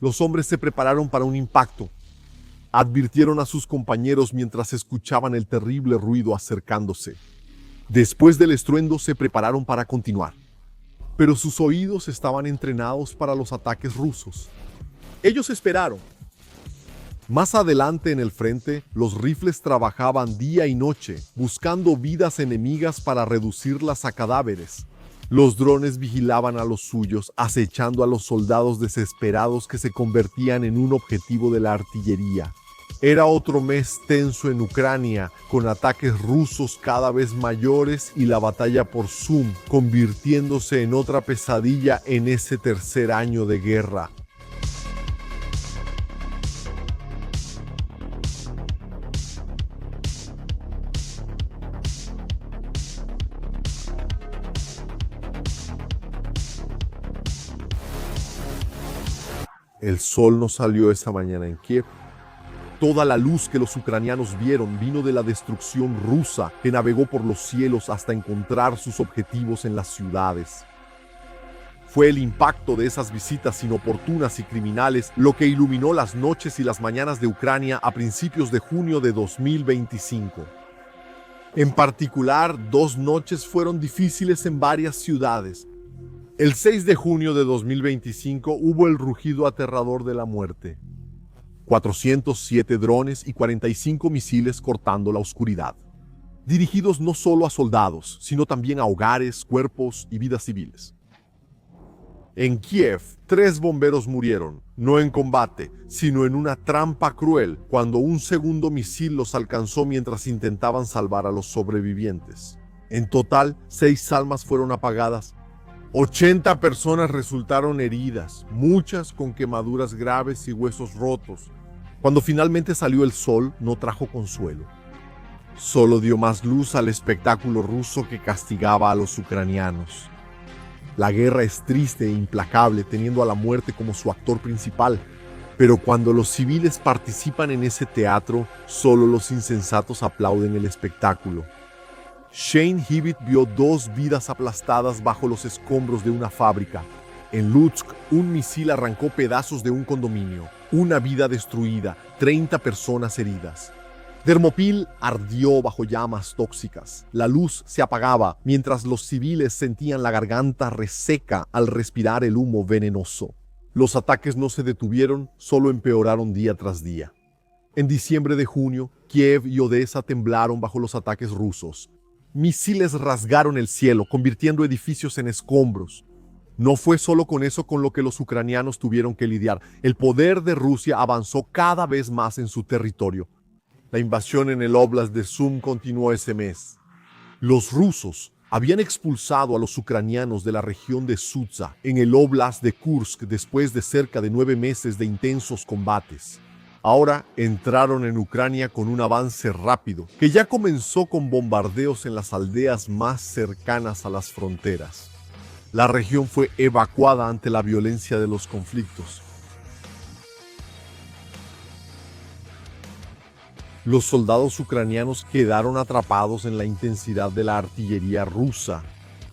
Los hombres se prepararon para un impacto. Advirtieron a sus compañeros mientras escuchaban el terrible ruido acercándose. Después del estruendo se prepararon para continuar. Pero sus oídos estaban entrenados para los ataques rusos. Ellos esperaron. Más adelante en el frente, los rifles trabajaban día y noche, buscando vidas enemigas para reducirlas a cadáveres. Los drones vigilaban a los suyos, acechando a los soldados desesperados que se convertían en un objetivo de la artillería. Era otro mes tenso en Ucrania, con ataques rusos cada vez mayores y la batalla por Sum convirtiéndose en otra pesadilla en ese tercer año de guerra. El sol no salió esa mañana en Kiev. Toda la luz que los ucranianos vieron vino de la destrucción rusa que navegó por los cielos hasta encontrar sus objetivos en las ciudades. Fue el impacto de esas visitas inoportunas y criminales lo que iluminó las noches y las mañanas de Ucrania a principios de junio de 2025. En particular, 2 noches fueron difíciles en varias ciudades. El 6 de junio de 2025 hubo el rugido aterrador de la muerte. 407 drones y 45 misiles cortando la oscuridad. Dirigidos no solo a soldados, sino también a hogares, cuerpos y vidas civiles. En Kiev, 3 bomberos murieron, no en combate, sino en una trampa cruel, cuando un segundo misil los alcanzó mientras intentaban salvar a los sobrevivientes. En total, 6 almas fueron apagadas. 80 personas resultaron heridas, muchas con quemaduras graves y huesos rotos. Cuando finalmente salió el sol, no trajo consuelo. Solo dio más luz al espectáculo ruso que castigaba a los ucranianos. La guerra es triste e implacable, teniendo a la muerte como su actor principal. Pero cuando los civiles participan en ese teatro, solo los insensatos aplauden el espectáculo. Shane Hibbett vio 2 vidas aplastadas bajo los escombros de una fábrica. En Lutsk, un misil arrancó pedazos de un condominio. Una vida destruida, 30 personas heridas. Thermopyl ardió bajo llamas tóxicas. La luz se apagaba mientras los civiles sentían la garganta reseca al respirar el humo venenoso. Los ataques no se detuvieron, solo empeoraron día tras día. En diciembre de junio, Kiev y Odessa temblaron bajo los ataques rusos. Misiles rasgaron el cielo, convirtiendo edificios en escombros. No fue solo con eso con lo que los ucranianos tuvieron que lidiar. El poder de Rusia avanzó cada vez más en su territorio. La invasión en el Oblast de Sum continuó ese mes. Los rusos habían expulsado a los ucranianos de la región de Sudzha, en el Oblast de Kursk, después de cerca de 9 meses de intensos combates. Ahora entraron en Ucrania con un avance rápido, que ya comenzó con bombardeos en las aldeas más cercanas a las fronteras. La región fue evacuada ante la violencia de los conflictos. Los soldados ucranianos quedaron atrapados en la intensidad de la artillería rusa.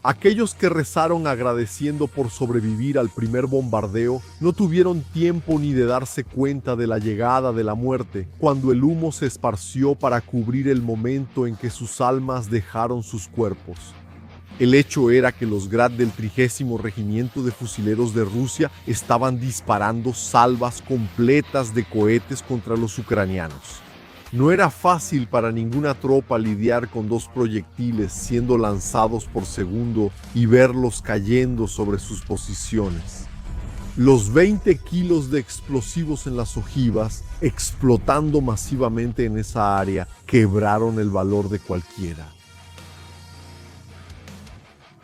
Aquellos que rezaron agradeciendo por sobrevivir al primer bombardeo no tuvieron tiempo ni de darse cuenta de la llegada de la muerte, cuando el humo se esparció para cubrir el momento en que sus almas dejaron sus cuerpos. El hecho era que los Grad del 30º Regimiento de Fusileros de Rusia estaban disparando salvas completas de cohetes contra los ucranianos. No era fácil para ninguna tropa lidiar con 2 proyectiles siendo lanzados por segundo y verlos cayendo sobre sus posiciones. Los 20 kilos de explosivos en las ojivas, explotando masivamente en esa área, quebraron el valor de cualquiera.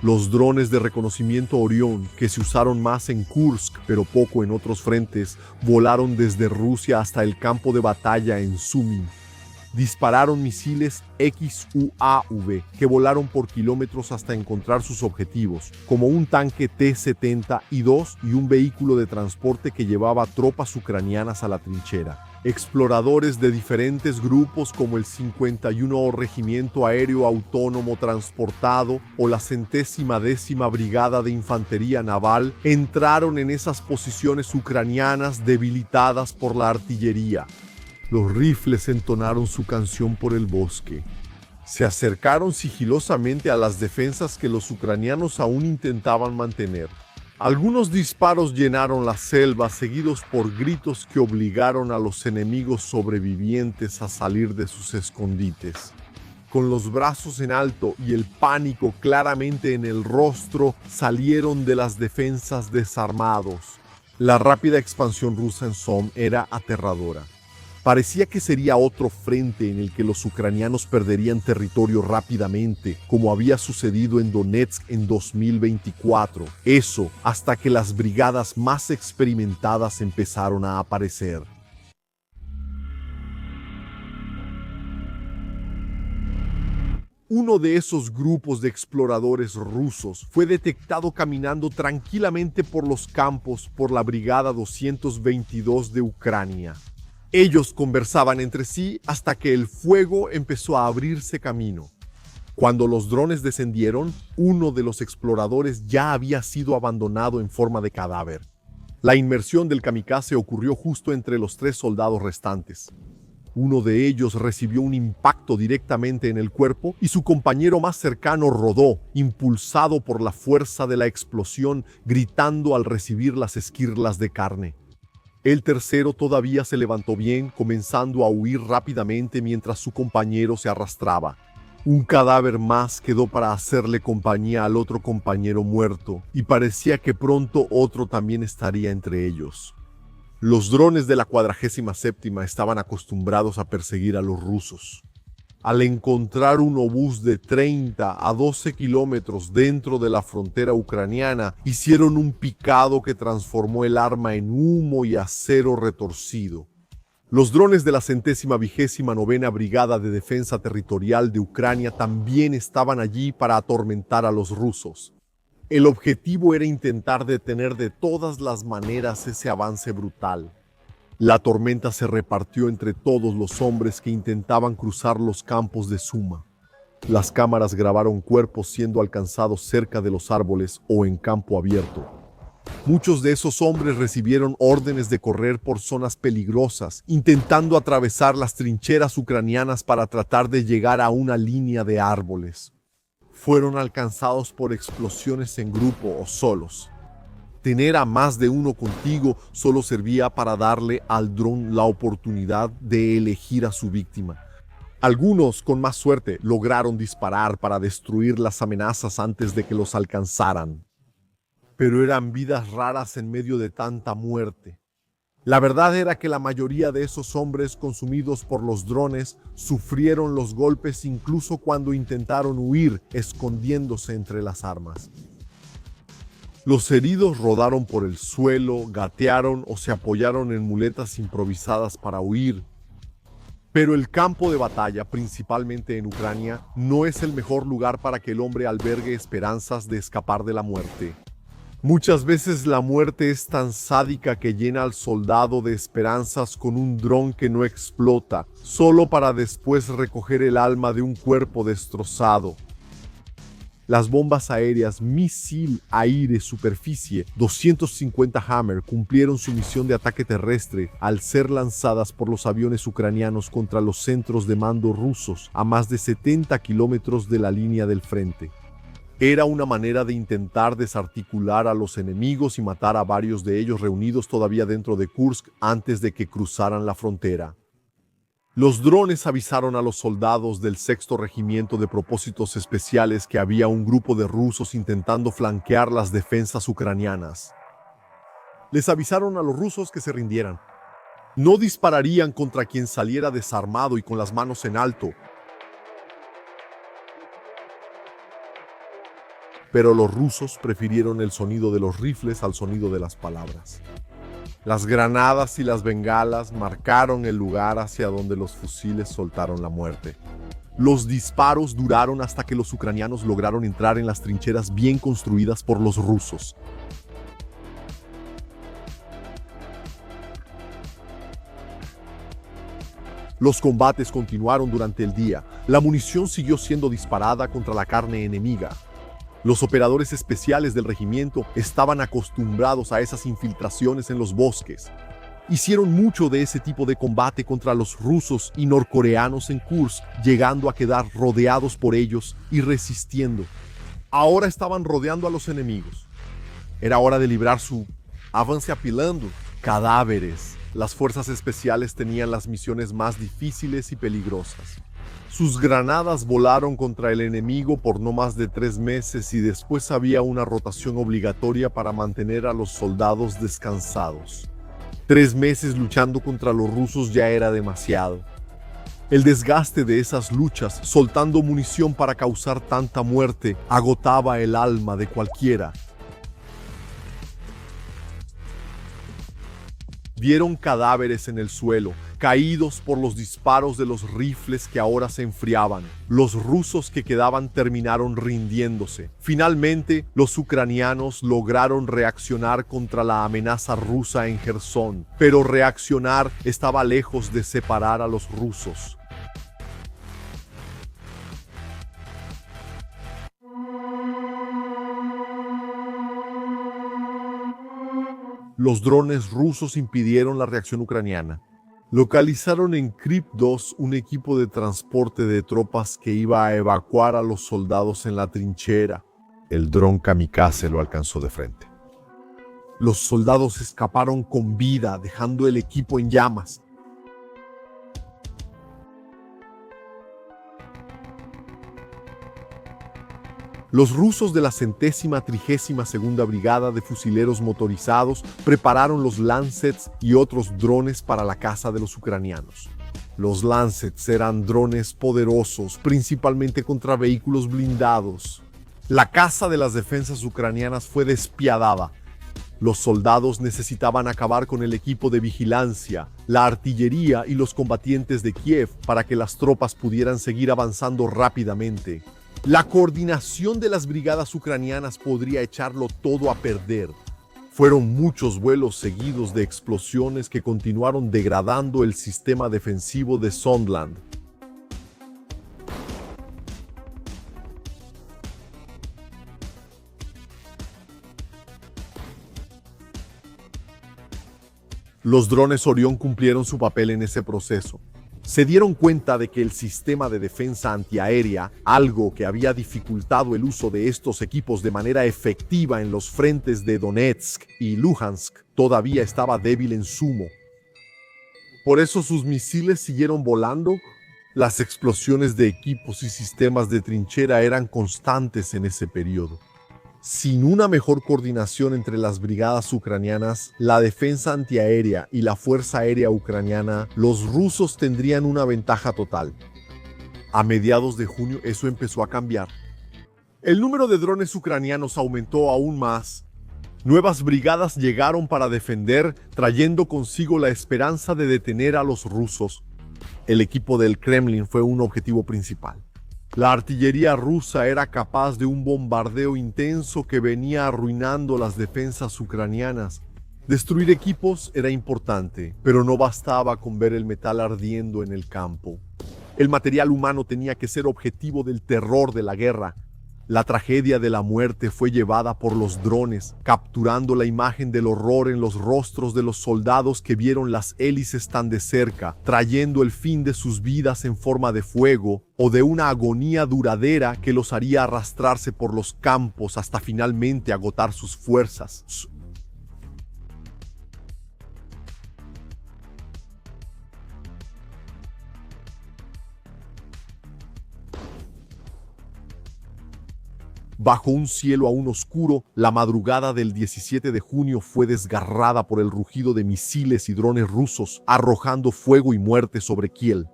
Los drones de reconocimiento Orión, que se usaron más en Kursk pero poco en otros frentes, volaron desde Rusia hasta el campo de batalla en Sumy. Dispararon misiles XUAV que volaron por kilómetros hasta encontrar sus objetivos, como un tanque T-72 y un vehículo de transporte que llevaba tropas ucranianas a la trinchera. Exploradores de diferentes grupos como el 51 Regimiento Aéreo Autónomo Transportado o la 110ª Brigada de Infantería Naval entraron en esas posiciones ucranianas debilitadas por la artillería. Los rifles entonaron su canción por el bosque. Se acercaron sigilosamente a las defensas que los ucranianos aún intentaban mantener. Algunos disparos llenaron la selva, seguidos por gritos que obligaron a los enemigos sobrevivientes a salir de sus escondites. Con los brazos en alto y el pánico claramente en el rostro, salieron de las defensas desarmados. La rápida expansión rusa en Somme era aterradora. Parecía que sería otro frente en el que los ucranianos perderían territorio rápidamente, como había sucedido en Donetsk en 2024. Eso hasta que las brigadas más experimentadas empezaron a aparecer. Uno de esos grupos de exploradores rusos fue detectado caminando tranquilamente por los campos por la Brigada 222 de Ucrania. Ellos conversaban entre sí hasta que el fuego empezó a abrirse camino. Cuando los drones descendieron, uno de los exploradores ya había sido abandonado en forma de cadáver. La inmersión del kamikaze ocurrió justo entre los 3 soldados restantes. Uno de ellos recibió un impacto directamente en el cuerpo y su compañero más cercano rodó, impulsado por la fuerza de la explosión, gritando al recibir las esquirlas de carne. El tercero todavía se levantó bien, comenzando a huir rápidamente mientras su compañero se arrastraba. Un cadáver más quedó para hacerle compañía al otro compañero muerto, y parecía que pronto otro también estaría entre ellos. Los drones de la 47ª estaban acostumbrados a perseguir a los rusos. Al encontrar un obús de 30 a 12 kilómetros dentro de la frontera ucraniana, hicieron un picado que transformó el arma en humo y acero retorcido. Los drones de la 129ª Brigada de Defensa Territorial de Ucrania también estaban allí para atormentar a los rusos. El objetivo era intentar detener de todas las maneras ese avance brutal. La tormenta se repartió entre todos los hombres que intentaban cruzar los campos de Suma. Las cámaras grabaron cuerpos siendo alcanzados cerca de los árboles o en campo abierto. Muchos de esos hombres recibieron órdenes de correr por zonas peligrosas, intentando atravesar las trincheras ucranianas para tratar de llegar a una línea de árboles. Fueron alcanzados por explosiones en grupo o solos. Tener a más de uno contigo solo servía para darle al dron la oportunidad de elegir a su víctima. Algunos, con más suerte, lograron disparar para destruir las amenazas antes de que los alcanzaran. Pero eran vidas raras en medio de tanta muerte. La verdad era que la mayoría de esos hombres consumidos por los drones sufrieron los golpes incluso cuando intentaron huir, escondiéndose entre las armas. Los heridos rodaron por el suelo, gatearon o se apoyaron en muletas improvisadas para huir. Pero el campo de batalla, principalmente en Ucrania, no es el mejor lugar para que el hombre albergue esperanzas de escapar de la muerte. Muchas veces la muerte es tan sádica que llena al soldado de esperanzas con un dron que no explota, solo para después recoger el alma de un cuerpo destrozado. Las bombas aéreas Misil Aire-Superficie 250 Hammer cumplieron su misión de ataque terrestre al ser lanzadas por los aviones ucranianos contra los centros de mando rusos a más de 70 kilómetros de la línea del frente. Era una manera de intentar desarticular a los enemigos y matar a varios de ellos reunidos todavía dentro de Kursk antes de que cruzaran la frontera. Los drones avisaron a los soldados del 6º Regimiento de Propósitos Especiales que había un grupo de rusos intentando flanquear las defensas ucranianas. Les avisaron a los rusos que se rindieran. No dispararían contra quien saliera desarmado y con las manos en alto. Pero los rusos prefirieron el sonido de los rifles al sonido de las palabras. Las granadas y las bengalas marcaron el lugar hacia donde los fusiles soltaron la muerte. Los disparos duraron hasta que los ucranianos lograron entrar en las trincheras bien construidas por los rusos. Los combates continuaron durante el día. La munición siguió siendo disparada contra la carne enemiga. Los operadores especiales del regimiento estaban acostumbrados a esas infiltraciones en los bosques. Hicieron mucho de ese tipo de combate contra los rusos y norcoreanos en Kursk, llegando a quedar rodeados por ellos y resistiendo. Ahora estaban rodeando a los enemigos. Era hora de librar su avance apilando cadáveres. Las fuerzas especiales tenían las misiones más difíciles y peligrosas. Sus granadas volaron contra el enemigo por no más de 3 meses y después había una rotación obligatoria para mantener a los soldados descansados. 3 meses luchando contra los rusos ya era demasiado. El desgaste de esas luchas, soltando munición para causar tanta muerte, agotaba el alma de cualquiera. Vieron cadáveres en el suelo, caídos por los disparos de los rifles que ahora se enfriaban. Los rusos que quedaban terminaron rindiéndose. Finalmente, los ucranianos lograron reaccionar contra la amenaza rusa en Jersón, pero reaccionar estaba lejos de separar a los rusos. Los drones rusos impidieron la reacción ucraniana. Localizaron en Krip 2 un equipo de transporte de tropas que iba a evacuar a los soldados en la trinchera. El dron kamikaze lo alcanzó de frente. Los soldados escaparon con vida, dejando el equipo en llamas. Los rusos de la 132ª Brigada de Fusileros Motorizados prepararon los Lancets y otros drones para la caza de los ucranianos. Los Lancets eran drones poderosos, principalmente contra vehículos blindados. La caza de las defensas ucranianas fue despiadada. Los soldados necesitaban acabar con el equipo de vigilancia, la artillería y los combatientes de Kiev para que las tropas pudieran seguir avanzando rápidamente. La coordinación de las brigadas ucranianas podría echarlo todo a perder. Fueron muchos vuelos seguidos de explosiones que continuaron degradando el sistema defensivo de Sondland. Los drones Orión cumplieron su papel en ese proceso. Se dieron cuenta de que el sistema de defensa antiaérea, algo que había dificultado el uso de estos equipos de manera efectiva en los frentes de Donetsk y Luhansk, todavía estaba débil en sumo. Por eso sus misiles siguieron volando. Las explosiones de equipos y sistemas de trinchera eran constantes en ese periodo. Sin una mejor coordinación entre las brigadas ucranianas, la defensa antiaérea y la fuerza aérea ucraniana, los rusos tendrían una ventaja total. A mediados de junio eso empezó a cambiar. El número de drones ucranianos aumentó aún más. Nuevas brigadas llegaron para defender, trayendo consigo la esperanza de detener a los rusos. El equipo del Kremlin fue un objetivo principal. La artillería rusa era capaz de un bombardeo intenso que venía arruinando las defensas ucranianas. Destruir equipos era importante, pero no bastaba con ver el metal ardiendo en el campo. El material humano tenía que ser objetivo del terror de la guerra. La tragedia de la muerte fue llevada por los drones, capturando la imagen del horror en los rostros de los soldados que vieron las hélices tan de cerca, trayendo el fin de sus vidas en forma de fuego o de una agonía duradera que los haría arrastrarse por los campos hasta finalmente agotar sus fuerzas. Bajo un cielo aún oscuro, la madrugada del 17 de junio fue desgarrada por el rugido de misiles y drones rusos, arrojando fuego y muerte sobre Kiel.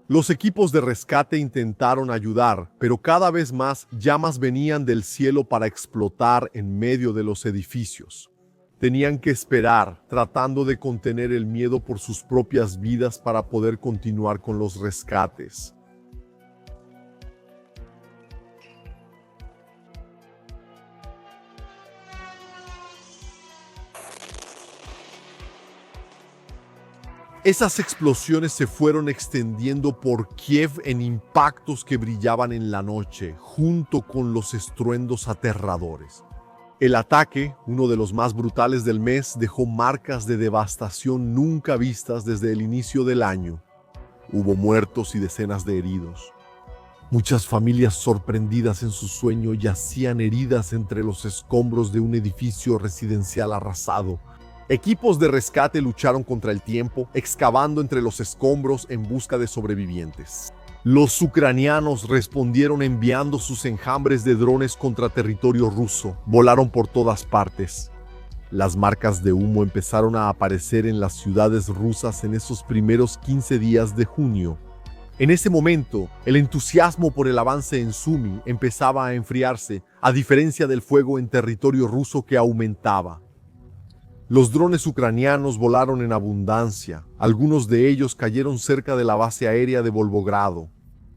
Los equipos de rescate intentaron ayudar, pero cada vez más llamas venían del cielo para explotar en medio de los edificios. Tenían que esperar, tratando de contener el miedo por sus propias vidas para poder continuar con los rescates. Esas explosiones se fueron extendiendo por Kiev en impactos que brillaban en la noche, junto con los estruendos aterradores. El ataque, uno de los más brutales del mes, dejó marcas de devastación nunca vistas desde el inicio del año. Hubo muertos y decenas de heridos. Muchas familias sorprendidas en su sueño yacían heridas entre los escombros de un edificio residencial arrasado. Equipos de rescate lucharon contra el tiempo, excavando entre los escombros en busca de sobrevivientes. Los ucranianos respondieron enviando sus enjambres de drones contra territorio ruso. Volaron por todas partes. Las marcas de humo empezaron a aparecer en las ciudades rusas en esos primeros 15 días de junio. En ese momento, el entusiasmo por el avance en Sumy empezaba a enfriarse, a diferencia del fuego en territorio ruso que aumentaba. Los drones ucranianos volaron en abundancia. Algunos de ellos cayeron cerca de la base aérea de Volgogrado.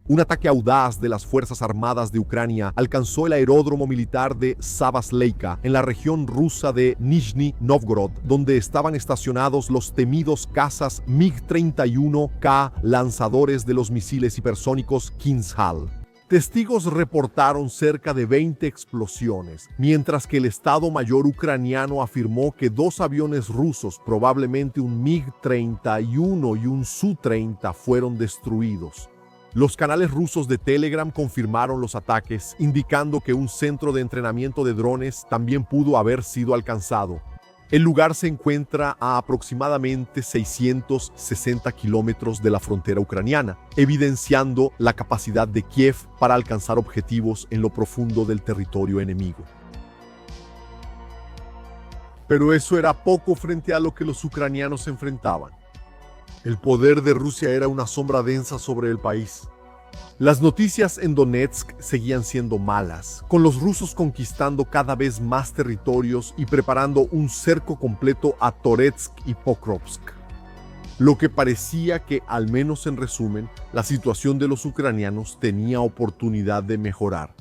Un ataque audaz de las Fuerzas Armadas de Ucrania alcanzó el aeródromo militar de Savasleika, en la región rusa de Nizhny Novgorod, donde estaban estacionados los temidos cazas MiG-31K, lanzadores de los misiles hipersónicos Kinzhal. Testigos reportaron cerca de 20 explosiones, mientras que el Estado Mayor ucraniano afirmó que 2 aviones rusos, probablemente un MiG-31 y un Su-30, fueron destruidos. Los canales rusos de Telegram confirmaron los ataques, indicando que un centro de entrenamiento de drones también pudo haber sido alcanzado. El lugar se encuentra a aproximadamente 660 kilómetros de la frontera ucraniana, evidenciando la capacidad de Kiev para alcanzar objetivos en lo profundo del territorio enemigo. Pero eso era poco frente a lo que los ucranianos enfrentaban. El poder de Rusia era una sombra densa sobre el país. Las noticias en Donetsk seguían siendo malas, con los rusos conquistando cada vez más territorios y preparando un cerco completo a Toretsk y Pokrovsk. Lo que parecía que, al menos en resumen, la situación de los ucranianos tenía oportunidad de mejorar.